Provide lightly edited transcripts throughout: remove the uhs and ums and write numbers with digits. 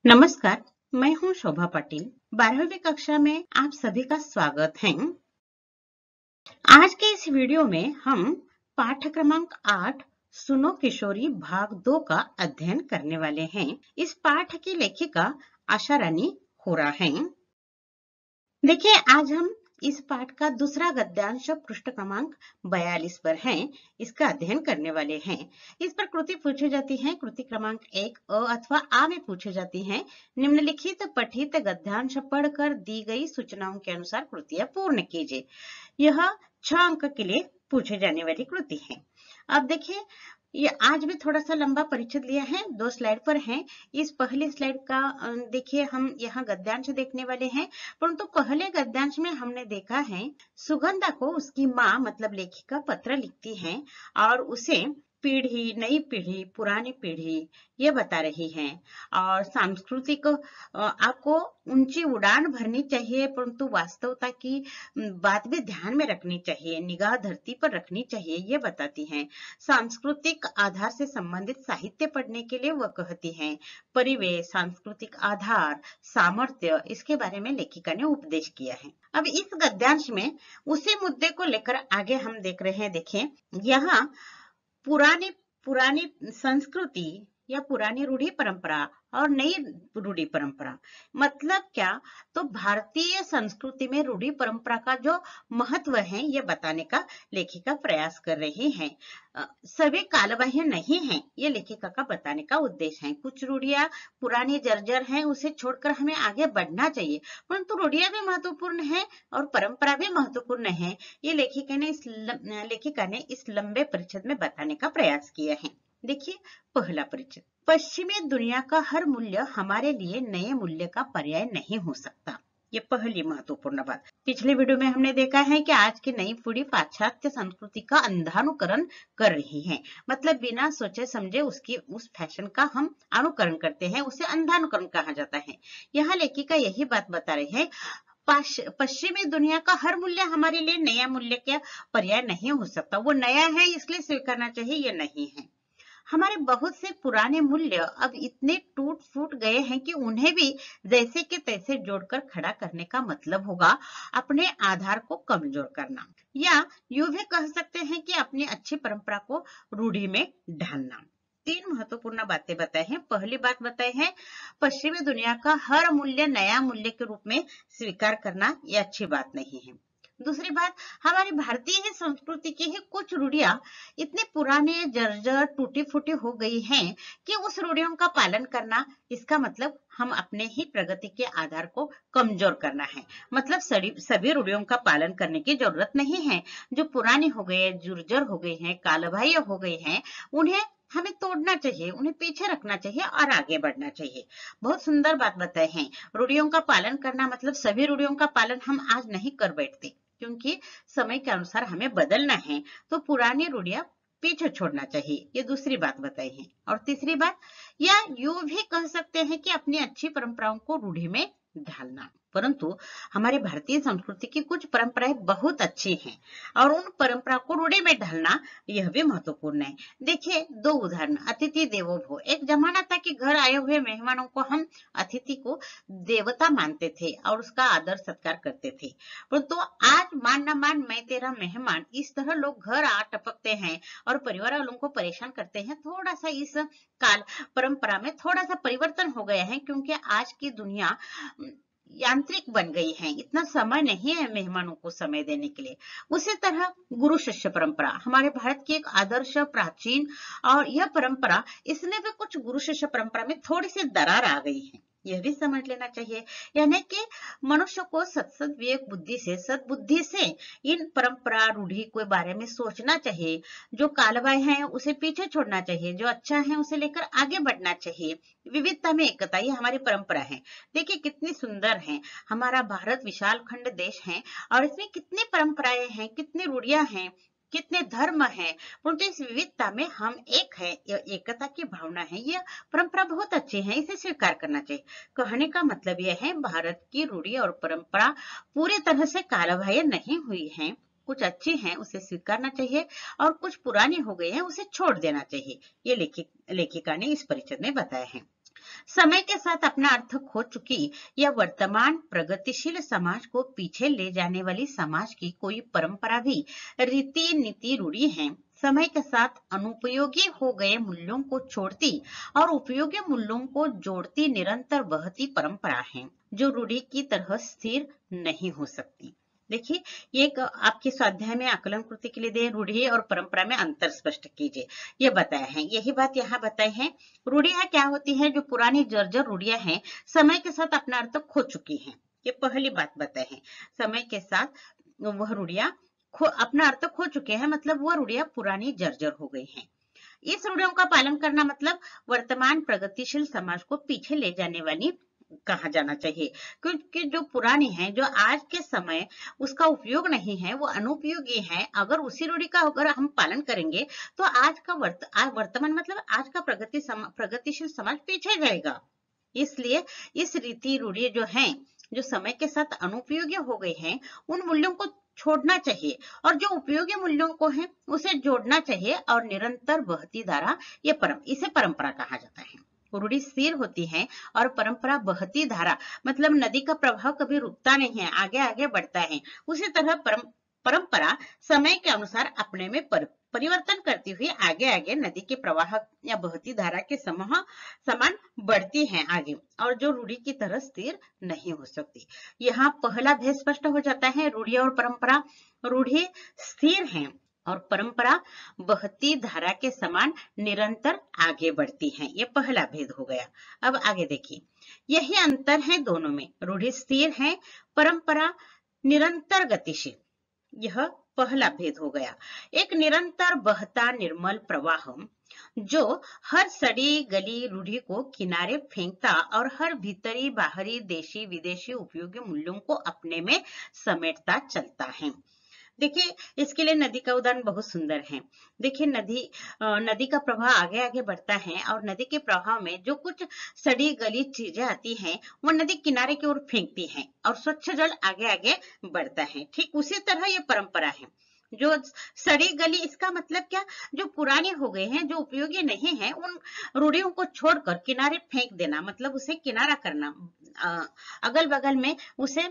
नमस्कार, मैं हूं शोभा पाटिल। 12वीं कक्षा में आप सभी का स्वागत है। आज के इस वीडियो में हम पाठ क्रमांक 8 सुनो किशोरी भाग 2 का अध्ययन करने वाले हैं। इस पाठ की लेखिका आशा रानी होरा हैं। देखिए, आज हम इस पाठ का दूसरा गद्यांश पृष्ठ क्रमांक 42 पर है, इसका अध्ययन करने वाले हैं। इस पर कृति पूछी जाती है। कृति क्रमांक 1 अ अथवा आ में पूछी जाती है। निम्नलिखित पठित गद्यांश पढ़कर दी गई सूचनाओं के अनुसार कृतियां पूर्ण कीजिए। यह 6 अंक के लिए पूछे जाने वाली कृति है। अब देखिए, ये आज भी थोड़ा सा लंबा परिचित लिया है, 2 स्लाइड पर है। इस पहली स्लाइड का देखिए, हम यहाँ गद्यांश देखने वाले हैं, परंतु पहले गद्यांश में हमने देखा है सुगंधा को उसकी माँ मतलब लेखिका पत्र लिखती है और उसे पीढ़ी, नई पीढ़ी, पुरानी पीढ़ी ये बता रही है। और सांस्कृतिक आपको ऊंची उड़ान भरनी चाहिए, परंतु वास्तवता की बात भी ध्यान में रखनी चाहिए, निगाह धरती पर रखनी चाहिए, ये बताती हैं। सांस्कृतिक आधार से संबंधित साहित्य पढ़ने के लिए वह कहती हैं। परिवेश, सांस्कृतिक आधार, सामर्थ्य, इसके बारे में लेखिका ने उपदेश किया है। अब इस गद्यांश में उसी मुद्दे को लेकर आगे हम देख रहे हैं। देखिए, यहाँ पुरानी पुरानी संस्कृति या पुरानी रूढ़ी परंपरा और नई रूढ़ी परंपरा मतलब क्या, तो भारतीय संस्कृति में रूढ़ी परंपरा का जो महत्व है ये बताने का लेखिका प्रयास कर रही हैं। सभी कालबाह्य नहीं है, ये लेखिका का बताने का उद्देश्य है। कुछ रूढ़ियां पुरानी जर्जर हैं, उसे छोड़कर हमें आगे बढ़ना चाहिए, परंतु रूढ़ियां भी महत्वपूर्ण है और परंपरा भी महत्वपूर्ण है। ये लेखिका ने इस लंबे परिच्छेद में बताने का प्रयास किया है। देखिए, पहला परिच्छेद, पश्चिमी दुनिया का हर मूल्य हमारे लिए नए मूल्य का पर्याय नहीं हो सकता। ये पहली महत्वपूर्ण बात। पिछले वीडियो में हमने देखा है कि आज की नई पीढ़ी पाश्चात्य संस्कृति का अंधानुकरण कर रही है, मतलब बिना सोचे समझे उस फैशन का हम अनुकरण करते हैं, उसे अंधानुकरण कहा जाता है। यहाँ लेखिका यही बात बता रही है, पश्चिमी दुनिया का हर मूल्य हमारे लिए नया मूल्य का पर्याय नहीं हो सकता। वो नया है इसलिए स्वीकारना चाहिए, ये नहीं है। हमारे बहुत से पुराने मूल्य अब इतने टूट फूट गए हैं कि उन्हें भी जैसे के तैसे जोड़कर खड़ा करने का मतलब होगा अपने आधार को कमजोर करना, या यूं भी कह सकते हैं कि अपनी अच्छी परंपरा को रूढ़ी में ढालना। 3 महत्वपूर्ण बातें बताई हैं। पहली बात बताई है, पश्चिमी दुनिया का हर मूल्य नया मूल्य के रूप में स्वीकार करना ये अच्छी बात नहीं है। दूसरी बात, हमारी भारतीय संस्कृति की ही कुछ रूढ़ियां इतनी पुराने जर्जर टूटी फूटी हो गई हैं कि उस रूढ़ियों का पालन करना, इसका मतलब हम अपने ही प्रगति के आधार को कमजोर करना है। मतलब सभी रूढ़ियों का पालन करने की जरूरत नहीं है। जो पुरानी हो गई, जर्जर हो गई हैं, कालबाह्य हो गई हैं, उन्हें हमें तोड़ना चाहिए, उन्हें पीछे रखना चाहिए और आगे बढ़ना चाहिए। बहुत सुंदर बात बताए हैं। रूढ़ियों का पालन करना मतलब सभी रूढ़ियों का पालन हम आज नहीं कर बैठते, क्योंकि समय के अनुसार हमें बदलना है, तो पुरानी रूढ़ियां पीछे छोड़ना चाहिए। ये दूसरी बात बताई है। और तीसरी बात, या यूं भी कह सकते हैं कि अपनी अच्छी परंपराओं को रूढ़ी में ढालना। परंतु हमारी भारतीय संस्कृति की कुछ परंपराएं बहुत अच्छी हैं और उन परंपरा को रूढ़ी में ढालना यह भी महत्वपूर्ण है। देखिए, 2 उदाहरण। अतिथि देवो भव। एक जमाना था कि घर आए हुए मेहमानों को हम अतिथि को देवता मानते थे और उसका आदर सत्कार करते थे, परंतु आज मान न मान मैं तेरा मेहमान, इस तरह लोग घर आ टपकते हैं और परिवार वालों को परेशान करते हैं। थोड़ा सा इस काल परंपरा में थोड़ा सा परिवर्तन हो गया है, क्योंकि आज की दुनिया यांत्रिक बन गई है, इतना समय नहीं है मेहमानों को समय देने के लिए। उसी तरह गुरु शिष्य परंपरा हमारे भारत की एक आदर्श प्राचीन और यह परंपरा, इसमें भी कुछ गुरु शिष्य परंपरा में थोड़ी सी दरार आ गई है, यह भी समझ लेना चाहिए। यानी कि मनुष्य को सत्सद विवेक बुद्धि से, सद्बुद्धि से इन परंपरा रूढ़ी के बारे में सोचना चाहिए। जो कालबाह्य है उसे पीछे छोड़ना चाहिए, जो अच्छा है उसे लेकर आगे बढ़ना चाहिए। विविधता में एकता, ये हमारी परंपरा है। देखिए कितनी सुंदर है। हमारा भारत विशाल खंड देश है और इसमें कितनी परंपराएं हैं, कितनी रूढ़ियां हैं, कितने धर्म हैं, परंतु इस विविधता में हम एक है, एकता की भावना है। यह परंपरा बहुत अच्छी है, इसे स्वीकार करना चाहिए। कहने का मतलब यह है, भारत की रूढ़ी और परंपरा पूरी तरह से कालबाह्य नहीं हुई है। कुछ अच्छी हैं उसे स्वीकारना चाहिए और कुछ पुरानी हो गई है उसे छोड़ देना चाहिए। ये लेखिका ने इस परिचय में बताया है। समय के साथ अपना अर्थ खो चुकी या वर्तमान प्रगतिशील समाज को पीछे ले जाने वाली समाज की कोई परंपरा भी रीति नीति रूढ़ी है समय के साथ अनुपयोगी हो गए मूल्यों को छोड़ती और उपयोगी मूल्यों को जोड़ती निरंतर बहती परंपरा है जो रूढ़ी की तरह स्थिर नहीं हो सकती। देखिए, ये एक आपके स्वाध्याय में आकलन कृति के लिए दे रूढ़ी और परंपरा में अंतर स्पष्ट कीजिए, ये बताया है। यही बात यहाँ बताई है। रूढ़ियां क्या होती है? जो पुरानी जर्जर रूढ़ियां हैं समय के साथ अपना अर्थ खो चुकी हैं। ये पहली बात बताई है। समय के साथ वह रूढ़ियां अपना अर्थ खो चुके हैं, मतलब वह रूढ़ियां पुरानी जर्जर हो गई हैं। इस रूढ़ियों का पालन करना मतलब वर्तमान प्रगतिशील समाज को पीछे ले जाने वाली कहा जाना चाहिए, क्योंकि जो पुरानी है, जो आज के समय उसका उपयोग नहीं है, वो अनुपयोगी है। अगर उसी रूढ़ी का अगर हम पालन करेंगे तो आज का वर्तमान मतलब आज का प्रगतिशील समाज पीछे जाएगा। इसलिए इस रीति रूढ़ी जो है, जो समय के साथ अनुपयोगी हो गई हैं, उन मूल्यों को छोड़ना चाहिए और जो उपयोगी मूल्यों को है उसे जोड़ना चाहिए। और निरंतर बहती धारा, इसे परंपरा कहा जाता है। रूढ़ी स्थिर होती है और परंपरा बहती धारा, मतलब नदी का प्रवाह कभी रुकता नहीं है, आगे आगे बढ़ता है। उसी तरह परंपरा समय के अनुसार अपने में परिवर्तन करती हुई आगे आगे नदी के प्रवाह या बहती धारा के समान बढ़ती है आगे, और जो रूढ़ी की तरह स्थिर नहीं हो सकती। यहाँ पहला भेद स्पष्ट हो जाता है। रूढ़ी और परंपरा, रूढ़ी स्थिर है और परंपरा बहती धारा के समान निरंतर आगे बढ़ती है। ये पहला भेद हो गया। अब आगे देखिए, यही अंतर है दोनों में। रूढ़ी स्थिर है, परंपरा निरंतर गतिशील। यह पहला भेद हो गया। एक निरंतर बहता निर्मल प्रवाह जो हर सड़ी गली रूढ़ी को किनारे फेंकता और हर भीतरी बाहरी देशी विदेशी उपयोगी मूल्यों को अपने में समेटता चलता है। देखिए, इसके लिए नदी का उदाहरण बहुत सुंदर है। देखिए, नदी का प्रवाह आगे आगे बढ़ता है और नदी के प्रवाह में जो कुछ सड़ी गली चीजें आती हैं वो नदी किनारे की ओर फेंकती हैं और स्वच्छ जल आगे आगे बढ़ता है। ठीक उसी तरह ये परंपरा है। जो सड़ी गली, इसका मतलब क्या? जो पुरानी हो गए हैं, जो उपयोगी नहीं है, उन रूढ़ियों को छोड़कर किनारे फेंक देना, मतलब उसे किनारा करना, अगल बगल में उसे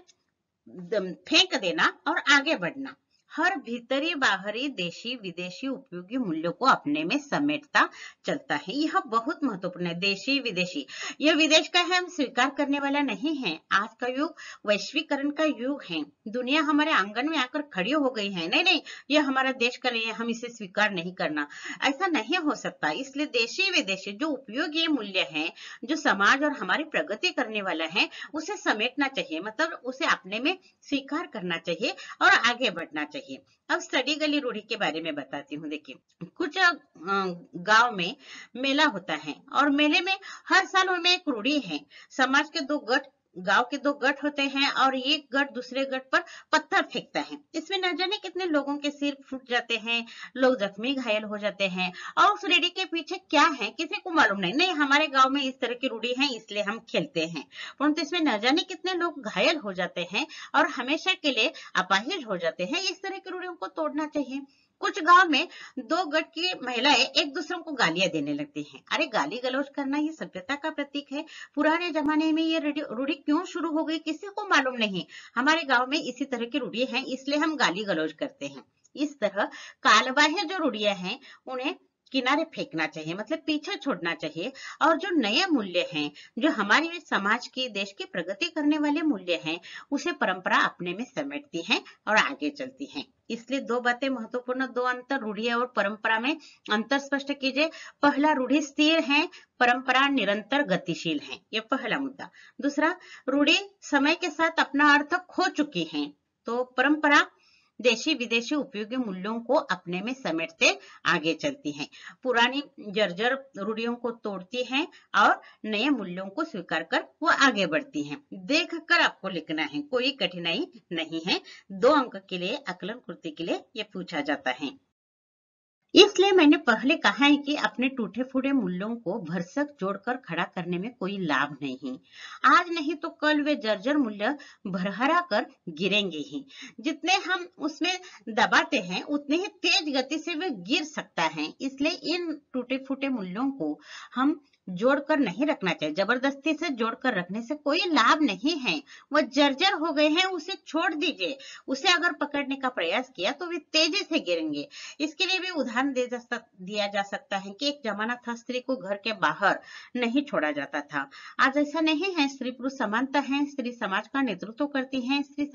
फेंक देना और आगे बढ़ना। हर भीतरी बाहरी देशी विदेशी उपयोगी मूल्यों को अपने में समेटता चलता है। यह बहुत महत्वपूर्ण है। देशी विदेशी, यह विदेश का है, हम स्वीकार करने वाला नहीं है। आज का युग वैश्वीकरण का युग है। दुनिया हमारे आंगन में आकर खड़ी हो गई है। नहीं, यह हमारा देश का नहीं है, हम इसे स्वीकार नहीं करना, ऐसा नहीं हो सकता। इसलिए देशी विदेशी जो उपयोगी मूल्य है, जो समाज और हमारी प्रगति करने वाला है, उसे समेटना चाहिए, मतलब उसे अपने में स्वीकार करना चाहिए और आगे बढ़ना चाहिए। अब सड़ी गली रूढ़ी के बारे में बताती हूँ। देखिए, कुछ गांव में मेला होता है और मेले में हर साल उनमें एक रूढ़ी है। समाज के गांव के दो गट होते हैं और एक गट दूसरे गट पर पत्थर फेंकता है। इसमें न जाने कितने लोगों के सिर फूट जाते हैं, लोग जख्मी घायल हो जाते हैं। और उस रूढ़ी के पीछे क्या है किसी को मालूम नहीं। हमारे गांव में इस तरह की रूढ़ी है इसलिए हम खेलते हैं, परंतु इसमें न जाने कितने लोग घायल हो जाते हैं और हमेशा के लिए अपाहिज हो जाते हैं। इस तरह की रूढ़ियों को तोड़ना चाहिए। कुछ गांव में दो गट की महिलाएं एक दूसरे को गालियां देने लगती हैं। अरे, गाली गलौज करना ये सभ्यता का प्रतीक है। पुराने जमाने में ये रूढ़ी क्यों शुरू हो गई किसी को मालूम नहीं। हमारे गांव में इसी तरह की रूढ़ी है इसलिए हम गाली गलौज करते हैं। इस तरह कालबाह्य जो रूढ़ियां हैं उन्हें किनारे फेंकना चाहिए, मतलब पीछे छोड़ना चाहिए। और जो नए मूल्य हैं, जो हमारे समाज की, देश की प्रगति करने वाले मूल्य हैं, उसे परंपरा अपने में समेटती है और आगे चलती है। इसलिए दो बातें महत्वपूर्ण, दो अंतर, रूढ़ी और परंपरा में अंतर स्पष्ट कीजिए। पहला, रूढ़ी स्थिर है, परंपरा निरंतर गतिशील है, ये पहला मुद्दा। दूसरा, रूढ़ी समय के साथ अपना अर्थ खो चुकी है, तो परंपरा देशी विदेशी उपयोगी मूल्यों को अपने में समेटते आगे चलती हैं। पुरानी जर्जर रूढ़ियों को तोड़ती हैं और नए मूल्यों को स्वीकार कर वो आगे बढ़ती हैं। देखकर आपको लिखना है, कोई कठिनाई नहीं है। 2 अंक के लिए, आकलन कृति के लिए ये पूछा जाता है। इसलिए मैंने पहले कहा है कि अपने टूटे फूटे मूल्यों को भरसक जोड़कर खड़ा करने में कोई लाभ नहीं। आज नहीं तो कल वे जर्जर मूल्य भरहरा कर गिरेंगे ही। जितने हम उसमें दबाते हैं उतने ही तेज गति से वे गिर सकता है। इसलिए इन टूटे फूटे मूल्यों को हम जोड़कर नहीं रखना चाहिए। जबरदस्ती से जोड़कर रखने से कोई लाभ नहीं है। वो जर्जर हो गए हैं, उसे छोड़ दीजिए। उसे अगर पकड़ने का प्रयास किया तो वे तेजी से गिरेंगे। इसके लिए भी उदाहरण दिया जा सकता है कि एक जमाना था स्त्री को घर के बाहर नहीं छोड़ा जाता था। आज ऐसा नहीं है। स्त्री पुरुष समानता है। स्त्री समाज का नेतृत्व करती है। स्त्री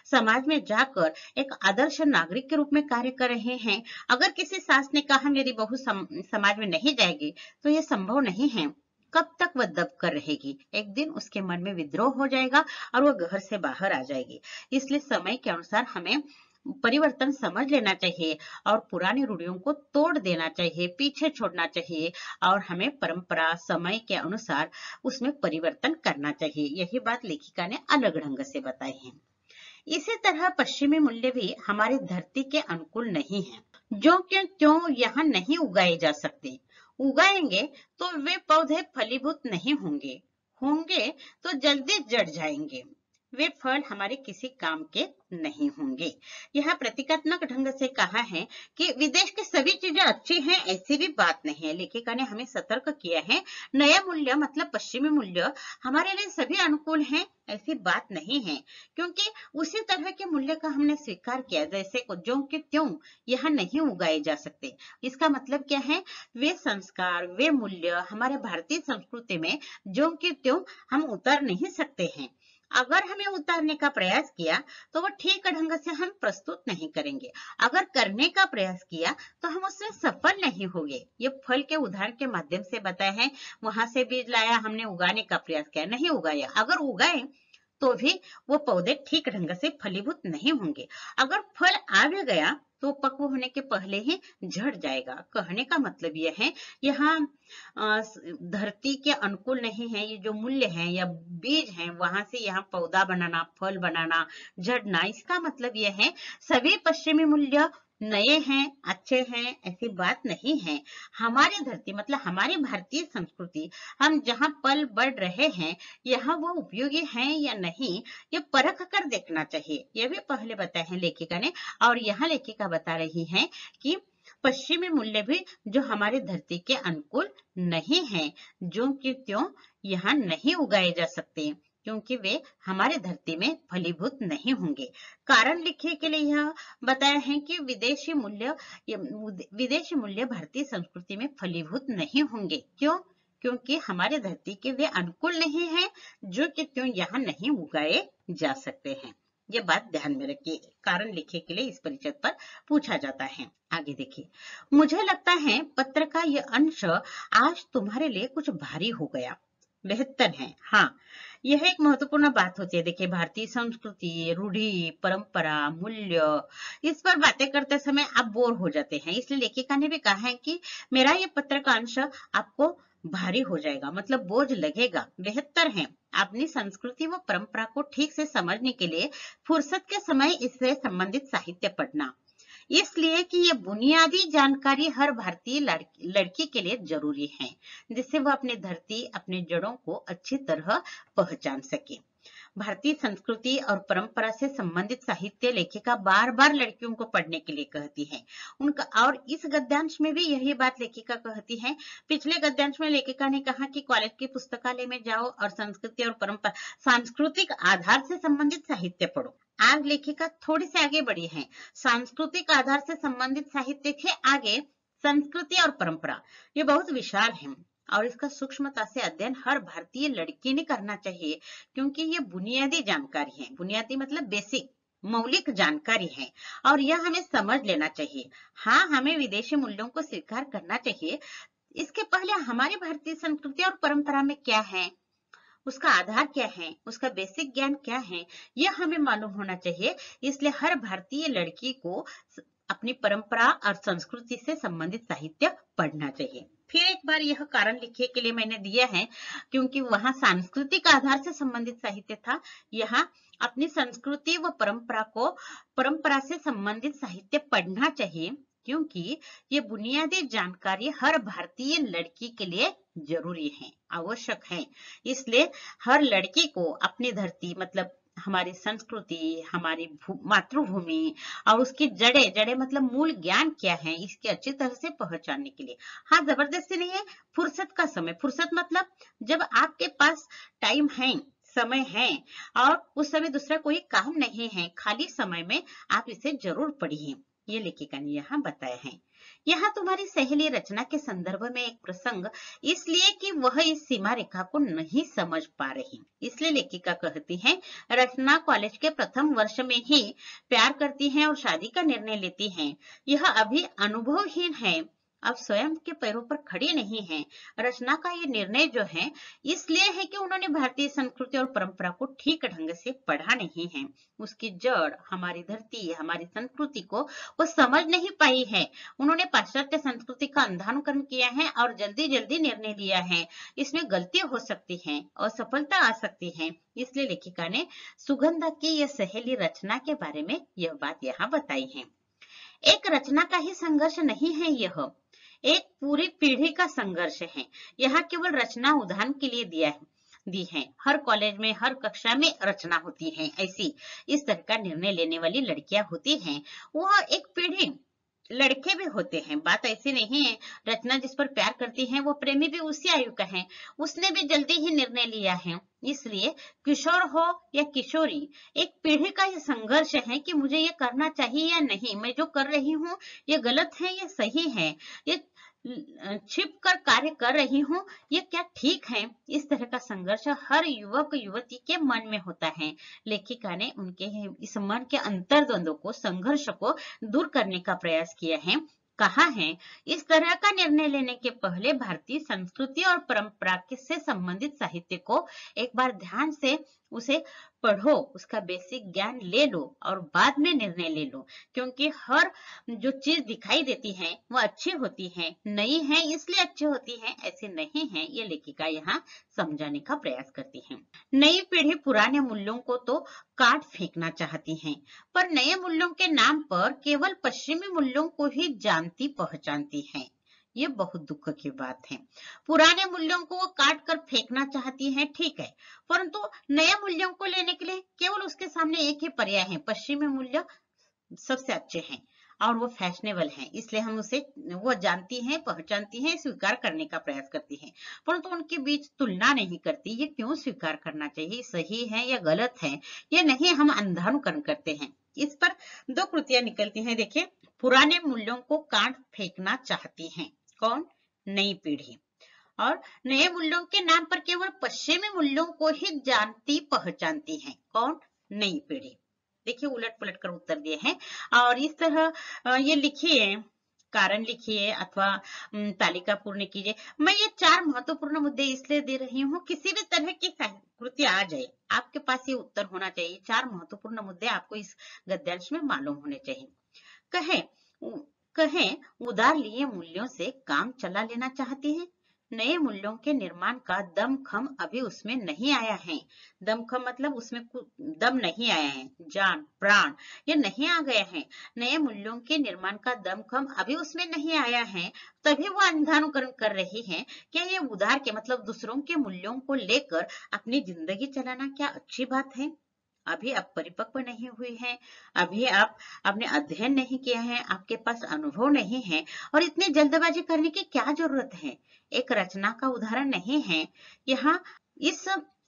समाज में जाकर एक आदर्श नागरिक के रूप में कार्य कर रहे हैं। अगर किसी सास ने कहा मेरी बहू समाज में नहीं जाएगी, तो यह संभव नहीं है। कब तक वह दब कर रहेगी? एक दिन उसके मन में विद्रोह हो जाएगा और वह घर से बाहर आ जाएगी। इसलिए समय के अनुसार हमें परिवर्तन समझ लेना चाहिए और पुरानी रूढ़ियों को तोड़ देना चाहिए, पीछे छोड़ना चाहिए और हमें परंपरा समय के अनुसार उसमें परिवर्तन करना चाहिए। यही बात लेखिका ने अलग ढंग से बताई है। इसी तरह पश्चिमी मूल्य भी हमारी धरती के अनुकूल नहीं है। जो क्यों यहाँ नहीं उगाए जा सकते। उगाएंगे तो वे पौधे फलीभूत नहीं होंगे तो जल्दी जड़ जाएंगे। वे फल हमारे किसी काम के नहीं होंगे। यह प्रतीकात्मक ढंग से कहा है कि विदेश की सभी चीजें अच्छी हैं, ऐसी भी बात नहीं है। लेखिका ने हमें सतर्क किया है, नया मूल्य मतलब पश्चिमी मूल्य हमारे लिए सभी अनुकूल हैं, ऐसी बात नहीं है। क्योंकि उसी तरह के मूल्य का हमने स्वीकार किया, जैसे ज्यों के त्यों यहाँ नहीं उगाए जा सकते। इसका मतलब क्या है? वे संस्कार, वे मूल्य हमारे भारतीय संस्कृति में ज्यों के त्यों हम उतार नहीं सकते हैं। अगर हमें उतारने का प्रयास किया तो वो ठीक ढंग से हम प्रस्तुत नहीं करेंगे। अगर करने का प्रयास किया तो हम उसमें सफल नहीं होंगे। ये फल के उदाहरण के माध्यम से बताया है। वहां से बीज लाया, हमने उगाने का प्रयास किया, नहीं उगाया। अगर उगाए तो भी वो पौधे ठीक ढंग से फलीभूत नहीं होंगे। अगर फल आ भी गया तो पक्व होने के पहले ही झड़ जाएगा। कहने का मतलब यह है, यहाँ धरती के अनुकूल नहीं है। ये जो मूल्य है या बीज है, वहां से यहाँ पौधा बनाना, फल बनाना, झड़ना, इसका मतलब यह है सभी पश्चिमी मूल्य नए हैं, अच्छे हैं, ऐसी बात नहीं है। हमारी धरती मतलब हमारी भारतीय संस्कृति, हम जहाँ पल बढ़ रहे हैं, यहाँ वो उपयोगी है या नहीं, ये परख कर देखना चाहिए। यह भी पहले बताया है लेखिका ने। और यहाँ लेखिका बता रही है कि पश्चिमी मूल्य भी जो हमारी धरती के अनुकूल नहीं है, जो कि त्यों यहाँ नहीं उगाए जा सकते, क्योंकि वे हमारे धरती में फलीभूत नहीं होंगे। कारण लिखने के लिए यह बताया है कि विदेशी मूल्य भारतीय संस्कृति में फलीभूत नहीं होंगे। क्यों? क्योंकि हमारे धरती के वे अनुकूल नहीं है, जो कि त्यों यहाँ नहीं उगाए जा सकते हैं। ये बात ध्यान में रखिए। कारण लिखे के लिए इस परिचय पर पूछा जाता है। आगे देखिए, मुझे लगता है पत्र का यह अंश आज तुम्हारे लिए कुछ भारी हो गया। बेहतर है। हाँ, यह एक महत्वपूर्ण बात होती है। देखिए, भारतीय संस्कृति, रूढ़ी, परंपरा, मूल्य, इस पर बातें करते समय आप बोर हो जाते हैं। इसलिए लेखिका ने भी कहा है कि मेरा ये पत्र का अंश आपको भारी हो जाएगा, मतलब बोझ लगेगा। बेहतर है अपनी संस्कृति व परंपरा को ठीक से समझने के लिए फुर्सत के समय इससे संबंधित साहित्य पढ़ना, इसलिए कि ये बुनियादी जानकारी हर भारतीय लड़की के लिए जरूरी है, जिससे वह अपनी धरती, अपने जड़ों को अच्छी तरह पहचान सके। भारतीय संस्कृति और परंपरा से संबंधित साहित्य लेखिका बार बार लड़कियों को पढ़ने के लिए कहती है उनका। और इस गद्यांश में भी यही बात लेखिका कहती है। पिछले गद्यांश में लेखिका ने कहा कि कॉलेज की पुस्तकालय में जाओ और संस्कृति और परंपरा, सांस्कृतिक आधार से संबंधित साहित्य पढ़ो। आज लेखिका थोड़ी सी आगे बढ़ी है। सांस्कृतिक आधार से संबंधित साहित्य के आगे संस्कृति और परंपरा, ये बहुत विशाल है और इसका सूक्ष्मता से अध्ययन हर भारतीय लड़की ने करना चाहिए, क्योंकि ये बुनियादी जानकारी है। बुनियादी मतलब बेसिक, मौलिक जानकारी है और यह हमें समझ लेना चाहिए। हाँ, हमें विदेशी मूल्यों को स्वीकार करना चाहिए। इसके पहले हमारी भारतीय संस्कृति और परंपरा में क्या है, उसका आधार क्या है, उसका बेसिक ज्ञान क्या है, यह हमें मालूम होना चाहिए। इसलिए हर भारतीय लड़की को अपनी परंपरा और संस्कृति से संबंधित साहित्य पढ़ना चाहिए। फिर एक बार यह कारण लिखिए के लिए मैंने दिया है, क्योंकि वहां सांस्कृतिक आधार से संबंधित साहित्य था। यहाँ अपनी संस्कृति व परंपरा से संबंधित साहित्य पढ़ना चाहिए, क्योंकि ये बुनियादी जानकारी हर भारतीय लड़की के लिए जरूरी है, आवश्यक है। इसलिए हर लड़की को अपनी धरती मतलब हमारी संस्कृति, हमारी मातृभूमि और उसकी जड़ें, जड़ें मतलब मूल ज्ञान क्या है, इसकी अच्छी तरह से पहचानने के लिए। हाँ, जबरदस्ती नहीं है, फुर्सत का समय। फुर्सत मतलब जब आपके पास टाइम है, समय है और उस समय दूसरा कोई काम नहीं है, खाली समय में आप इसे जरूर पढ़िए, ये लेखिका ने यहाँ बताया है। यहाँ तुम्हारी सहेली रचना के संदर्भ में एक प्रसंग, इसलिए कि वह इस सीमा रेखा को नहीं समझ पा रही, इसलिए लेखिका कहती है रचना कॉलेज के प्रथम वर्ष में ही प्यार करती है और शादी का निर्णय लेती है। यह अभी अनुभवहीन है, अब स्वयं के पैरों पर खड़ी नहीं है। रचना का ये निर्णय जो है इसलिए है कि उन्होंने भारतीय संस्कृति और परंपरा को ठीक ढंग से पढ़ा नहीं है। उसकी जड़, हमारी धरती, हमारी संस्कृति को वो समझ नहीं पाई है। उन्होंने पाश्चात्य संस्कृति का अंधानुकरण किया है और जल्दी जल्दी निर्णय लिया है। इसमें गलती हो सकती है, असफलता आ सकती है। इसलिए लेखिका ने सुगंधा की यह सहेली रचना के बारे में यह बात यहाँ बताई है। एक रचना का ही संघर्ष नहीं है, यह एक पूरी पीढ़ी का संघर्ष है। यहाँ केवल रचना उदाहरण के लिए दी है। हर कॉलेज में, हर कक्षा में रचना होती है। ऐसी इस तरह का निर्णय लेने वाली लड़कियां होती हैं। वह एक पीढ़ी, लड़के भी होते हैं, बात ऐसी नहीं है। रचना जिस पर प्यार करती है वो प्रेमी भी उसी आयु का है, उसने भी जल्दी ही निर्णय लिया है। इसलिए किशोर हो या किशोरी, एक पीढ़ी का ये संघर्ष है कि मुझे ये करना चाहिए या नहीं, मैं जो कर रही हूँ ये गलत है या सही है, ये छिप कर कार्य कर रही हूँ ये क्या ठीक है। इस तरह का संघर्ष हर युवक युवती के मन में होता है। लेखिका ने उनके इस मन के अंतर्द्वंद को, संघर्ष को दूर करने का प्रयास किया है। कहा है इस तरह का निर्णय लेने के पहले भारतीय संस्कृति और परंपरा से संबंधित साहित्य को एक बार ध्यान से उसे पढ़ो, उसका बेसिक ज्ञान ले लो और बाद में निर्णय ले लो। क्योंकि हर जो चीज दिखाई देती है वो अच्छी होती है, नई है इसलिए अच्छी होती है, ऐसे नहीं है। ये लेखिका यहाँ समझाने का प्रयास करती है। नई पीढ़ी पुराने मूल्यों को तो काट फेंकना चाहती है, पर नए मूल्यों के नाम पर केवल पश्चिमी मूल्यों को ही जानती पहचानती है। ये बहुत दुख की बात है। पुराने मूल्यों को वो काट कर फेंकना चाहती है, ठीक है, परंतु नए मूल्यों को लेने के लिए केवल उसके सामने एक ही पर्याय है, पश्चिमी मूल्य सबसे अच्छे हैं और वो फैशनेबल हैं, इसलिए हम उसे वो जानती हैं, पहचानती हैं, स्वीकार करने का प्रयास करती हैं, परंतु उनके बीच तुलना नहीं करती। ये क्यों स्वीकार करना चाहिए, सही है या गलत है, ये नहीं, हम अंधानुकरण करते हैं। इस पर दो कृतियां निकलती हैं, देखिए। पुराने मूल्यों को काट फेंकना चाहती हैं कौन, नई पीढ़ी, और नए मूल्यों के नाम पर केवल पश्चिमी मूल्यों को ही जानती पहचानती है कौन, नई पीढ़ी। देखिए उलट पलट कर उत्तर दिए हैं और इस तरह ये लिखिए, कारण लिखिए अथवा तालिका पूर्ण कीजिए। मैं ये 4 महत्वपूर्ण मुद्दे इसलिए दे रही हूँ, किसी भी तरह की कृति आ जाए आपके पास ये उत्तर होना चाहिए। 4 महत्वपूर्ण मुद्दे आपको इस गद्यांश में मालूम होने चाहिए। कहें उधार लिए मूल्यों से काम चला लेना चाहती है। नए मूल्यों के निर्माण का दमखम अभी उसमें नहीं आया है। दमखम मतलब उसमें दम नहीं आया है, जान प्राण ये नहीं आ गए हैं। नए मूल्यों के निर्माण का दमखम अभी उसमें नहीं आया है, तभी वो अंधानुकरण कर रही है। क्या ये उधार के मतलब दूसरों के मूल्यों को लेकर अपनी जिंदगी चलाना क्या अच्छी बात है? अभी आप परिपक्व नहीं हुई हैं, अभी आप आपने अध्ययन नहीं किया है, आपके पास अनुभव नहीं है और इतनी जल्दबाजी करने की क्या जरूरत है। एक रचना का उदाहरण नहीं है। यहाँ इस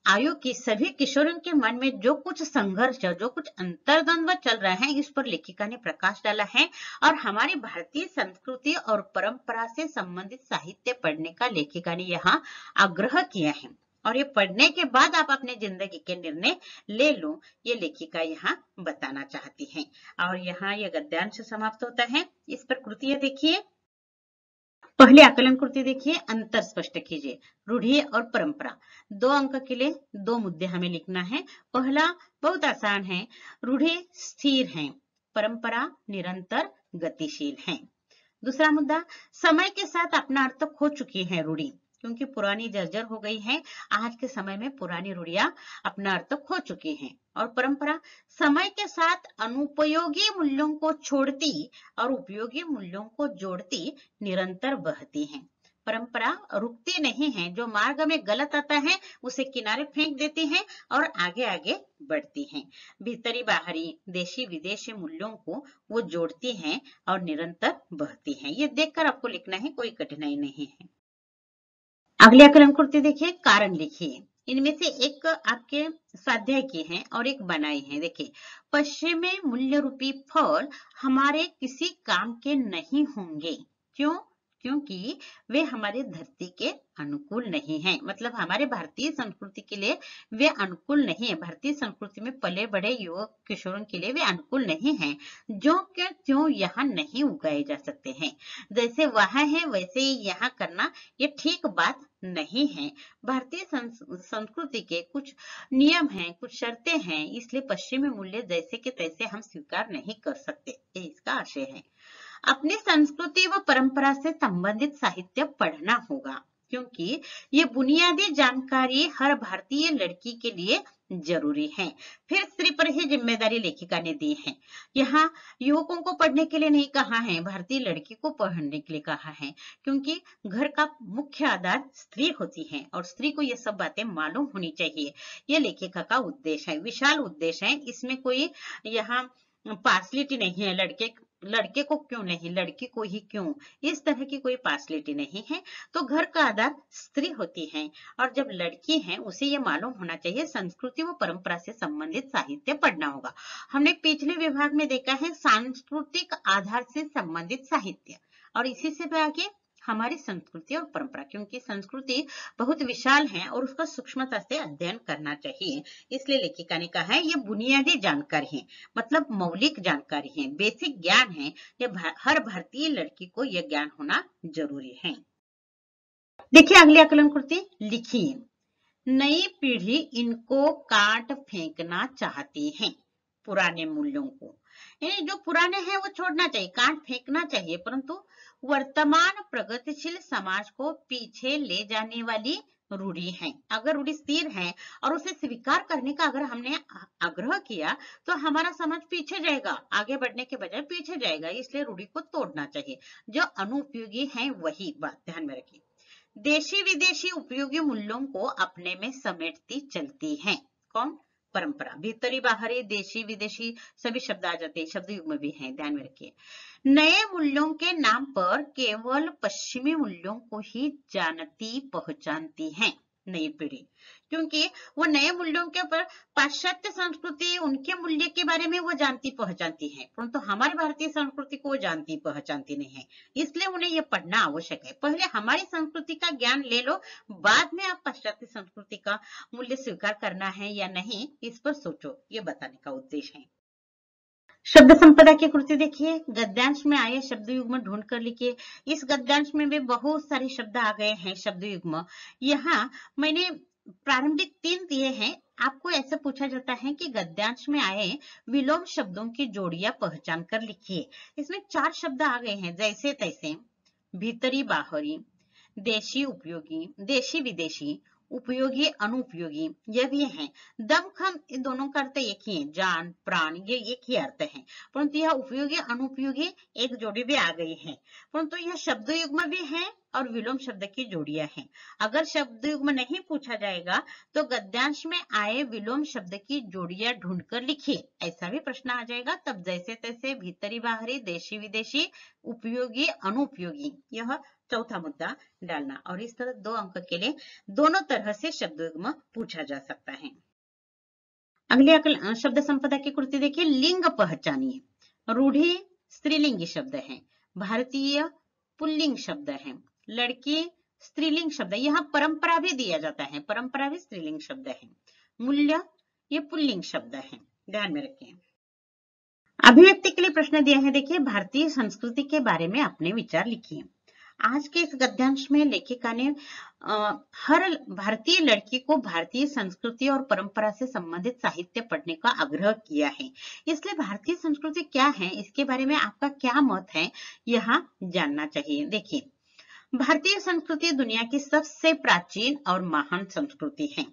आयु की सभी किशोरों के मन में जो कुछ संघर्ष, जो कुछ अंतर्द्वंद चल रहा है, इस पर लेखिका ने प्रकाश डाला है और हमारी भारतीय संस्कृति और परंपरा से संबंधित साहित्य पढ़ने का लेखिका ने यहाँ आग्रह किया है और ये पढ़ने के बाद आप अपने जिंदगी के निर्णय ले लो, ये लेखिका यहाँ बताना चाहती हैं। और यहाँ ये गद्यांश समाप्त होता है। इस पर कृतियां देखिए। पहले आकलन कृति देखिए, अंतर स्पष्ट कीजिए। रूढ़ि और परंपरा, 2 अंक के लिए 2 मुद्दे हमें लिखना है। पहला बहुत आसान है, रूढ़ि स्थिर है, परंपरा निरंतर गतिशील है। दूसरा मुद्दा, समय के साथ अपना अर्थ खो चुकी है रूढ़ि, क्योंकि पुरानी जर्जर हो गई है। आज के समय में पुरानी रूढ़ियां अपना अर्थ खो चुकी हैं। और परंपरा समय के साथ अनुपयोगी मूल्यों को छोड़ती और उपयोगी मूल्यों को जोड़ती निरंतर बहती हैं। परंपरा रुकती नहीं है, जो मार्ग में गलत आता है उसे किनारे फेंक देती है और आगे आगे बढ़ती है। भीतरी बाहरी देशी विदेशी मूल्यों को वो जोड़ती हैं और निरंतर बहती हैं। ये देखकर आपको लिखना है, कोई कठिनाई नहीं है। अगली आकलन कृति देखिए, कारण लिखिए। इनमें से एक आपके स्वाध्याय की है और एक बनाई है। देखिए, पश्चिम में मूल्य रूपी फल हमारे किसी काम के नहीं होंगे। क्यों? क्योंकि वे हमारे धरती के अनुकूल नहीं हैं। मतलब हमारे भारतीय संस्कृति के लिए वे अनुकूल नहीं है। भारतीय संस्कृति में पले बड़े युवक किशोरों के लिए वे अनुकूल नहीं हैं। जो क्यों त्यों यहाँ नहीं उगाए जा सकते हैं। जैसे वहां है वैसे ही यहाँ करना ये ठीक बात नहीं है। भारतीय संस्कृति के कुछ नियम हैं, कुछ शर्तें हैं, इसलिए पश्चिमी मूल्य जैसे के तैसे हम स्वीकार नहीं कर सकते। ये इसका आशय है। अपनी संस्कृति व परंपरा से संबंधित साहित्य पढ़ना होगा, क्योंकि ये बुनियादी जानकारी हर भारतीय लड़की के लिए जरूरी है। फिर स्त्री पर ही जिम्मेदारी लेखिका ने दी है। यहाँ युवकों को पढ़ने के लिए नहीं कहा है, भारतीय लड़की को पढ़ने के लिए कहा है, क्योंकि घर का मुख्य आधार स्त्री होती है और स्त्री को ये सब बातें मालूम होनी चाहिए। ये लेखिका का उद्देश्य है, विशाल उद्देश्य है। इसमें कोई यहाँ पार्सलिटी नहीं है, लड़के को क्यों नहीं, लड़की को ही क्यों, इस तरह की कोई पार्सलिटी नहीं है। तो घर का आधार स्त्री होती है और जब लड़की है उसे ये मालूम होना चाहिए, संस्कृति व परंपरा से संबंधित साहित्य पढ़ना होगा। हमने पिछले विभाग में देखा है सांस्कृतिक आधार से संबंधित साहित्य, और इसी से आगे हमारी संस्कृति और परंपरा, क्योंकि संस्कृति बहुत विशाल है और उसका सूक्ष्मता से अध्ययन करना चाहिए। इसलिए लेखिका ने कहा है ये बुनियादी जानकारी है, मतलब मौलिक जानकारी है, बेसिक ज्ञान है। ये हर भारतीय लड़की को यह ज्ञान होना जरूरी है। देखिए अगली आकलन कृति लिखिए। नई पीढ़ी इनको काट फेंकना चाहती है, पुराने मूल्यों को। यानी जो पुराने हैं वो छोड़ना चाहिए, काट फेंकना चाहिए, परंतु वर्तमान प्रगतिशील समाज को पीछे ले जाने वाली रूढ़ी है। अगर रूढ़ी स्थिर है और उसे स्वीकार करने का अगर हमने आग्रह किया तो हमारा समाज पीछे जाएगा, आगे बढ़ने के बजाय पीछे जाएगा। इसलिए रूढ़ी को तोड़ना चाहिए, जो अनुपयोगी है वही बात ध्यान में रखिए। देशी विदेशी उपयोगी मूल्यों को अपने में समेटती चलती है। कौन? परंपरा। भीतरी बाहरी देशी विदेशी सभी शब्द आ जाते हैं, शब्द युग्म भी हैं, ध्यान में रखिए। नए मूल्यों के नाम पर केवल पश्चिमी मूल्यों को ही जानती पहचानती है नई पीढ़ी, क्योंकि वो नए मूल्यों के ऊपर पाश्चात्य संस्कृति उनके मूल्य के बारे में वो जानती पहचानती है, परंतु हमारी भारतीय संस्कृति को वो जानती पहचानती नहीं है। इसलिए उन्हें ये पढ़ना आवश्यक है। पहले हमारी संस्कृति का ज्ञान ले लो, बाद में आप पाश्चात्य संस्कृति का मूल्य स्वीकार करना है या नहीं इस पर सोचो, ये बताने का उद्देश्य है। शब्द संपदा की कृति देखिए। गद्यांश में आए शब्द युग्म ढूंढ कर लिखिए। इस गद्यांश में भी बहुत सारे शब्द आ गए हैं शब्द युग्म। यहाँ मैंने प्रारंभिक 3 दिए हैं। आपको ऐसे पूछा जाता है कि गद्यांश में आए विलोम शब्दों की जोड़ियां पहचान कर लिखिए। इसमें 4 शब्द आ गए हैं, जैसे तैसे, भीतरी बाहरी, देशी उपयोगी, देशी विदेशी, उपयोगी अनुपयोगी, ये भी है। दमखम, इन दोनों का अर्थ एक ही है, जान प्राण, ये एक ही अर्थ है, परंतु यह उपयोगी अनुपयोगी एक जोड़ी भी आ गई है, परंतु यह शब्द युग्म भी है और विलोम शब्द की जोड़ियां हैं। अगर शब्द युग्म नहीं पूछा जाएगा तो गद्यांश में आए विलोम शब्द की जोड़ियां ढूंढकर लिखिए, ऐसा भी प्रश्न आ जाएगा। तब जैसे तैसे, भीतरी बाहरी, देशी विदेशी, उपयोगी अनुपयोगी, यह चौथा मुद्दा डालना। और इस तरह 2 अंक के लिए दोनों तरह से शब्द युग्म पूछा जा सकता है। अगले शब्द संपदा की कृति देखिए। लिंग पहचानिए। रूढ़ी स्त्रीलिंगी शब्द है, भारतीय पुल्लिंग शब्द है, लड़की स्त्रीलिंग शब्द है। यहाँ परंपरा भी दिया जाता है, परंपरा भी स्त्रीलिंग शब्द है। मूल्य ये पुल्लिंग शब्द है, ध्यान में रखें। अभिव्यक्ति के लिए प्रश्न दिया है, देखिए। भारतीय संस्कृति के बारे में अपने विचार लिखिए। आज के इस गद्यांश में लेखिका ने हर भारतीय लड़की को भारतीय संस्कृति और परंपरा से संबंधित साहित्य पढ़ने का आग्रह किया है। इसलिए भारतीय संस्कृति क्या है, इसके बारे में आपका क्या मत है, यहाँ जानना चाहिए। देखिए, भारतीय संस्कृति दुनिया की सबसे प्राचीन और महान संस्कृति है।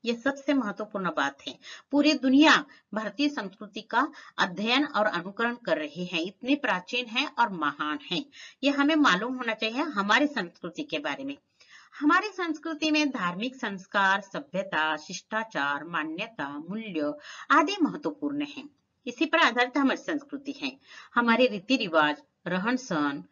ये सबसे महत्वपूर्ण बात है। पूरी दुनिया भारतीय संस्कृति का अध्ययन और अनुकरण कर रही है, इतनी प्राचीन है और महान है। ये हमें मालूम होना चाहिए हमारी संस्कृति के बारे में। हमारी संस्कृति में धार्मिक संस्कार, सभ्यता, शिष्टाचार, मान्यता, मूल्य आदि महत्वपूर्ण है। इसी पर आधारित हमारी संस्कृति है। हमारे रीति रिवाज, रहन सहन,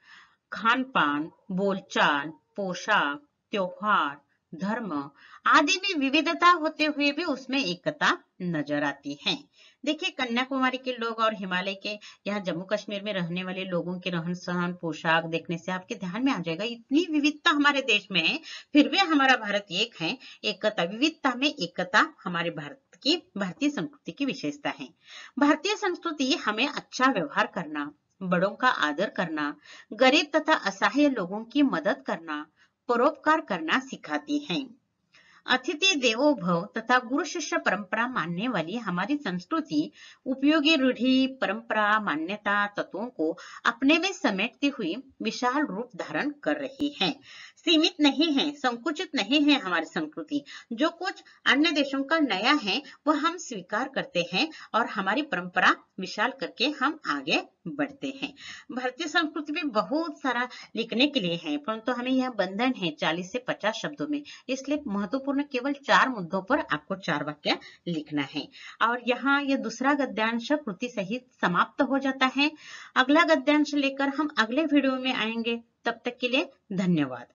खान पान, बोलचाल, पोशाक, त्योहार, धर्म आदि में विविधता होते हुए भी उसमें एकता नजर आती है। देखिए, कन्याकुमारी के लोग और हिमालय के यहाँ जम्मू कश्मीर में रहने वाले लोगों के रहन सहन, पोशाक देखने से आपके ध्यान में आ जाएगा, इतनी विविधता हमारे देश में है, फिर भी हमारा भारत एक है। एकता, विविधता में एकता हमारे भारत की, भारतीय संस्कृति की विशेषता है। भारतीय संस्कृति हमें अच्छा व्यवहार करना, बड़ों का आदर करना, गरीब तथा असहाय लोगों की मदद करना, परोपकार करना सिखाती है। अतिथि देवो भव तथा गुरु शिष्य परंपरा मानने वाली हमारी संस्कृति उपयोगी रूढ़ि, परंपरा, मान्यता, तत्वों को अपने में समेटती हुई विशाल रूप धारण कर रही है। सीमित नहीं है, संकुचित नहीं है हमारी संस्कृति। जो कुछ अन्य देशों का नया है वह हम स्वीकार करते हैं और हमारी परंपरा विशाल करके हम आगे बढ़ते हैं। भारतीय संस्कृति में बहुत सारा लिखने के लिए है, परंतु हमें यह बंधन है 40 से 50 शब्दों में, इसलिए महत्वपूर्ण केवल 4 मुद्दों पर आपको 4 वाक्य लिखना है। और यहाँ यह दूसरा गद्यांश कृति सहित समाप्त हो जाता है। अगला गद्यांश लेकर हम अगले वीडियो में आएंगे। तब तक के लिए धन्यवाद।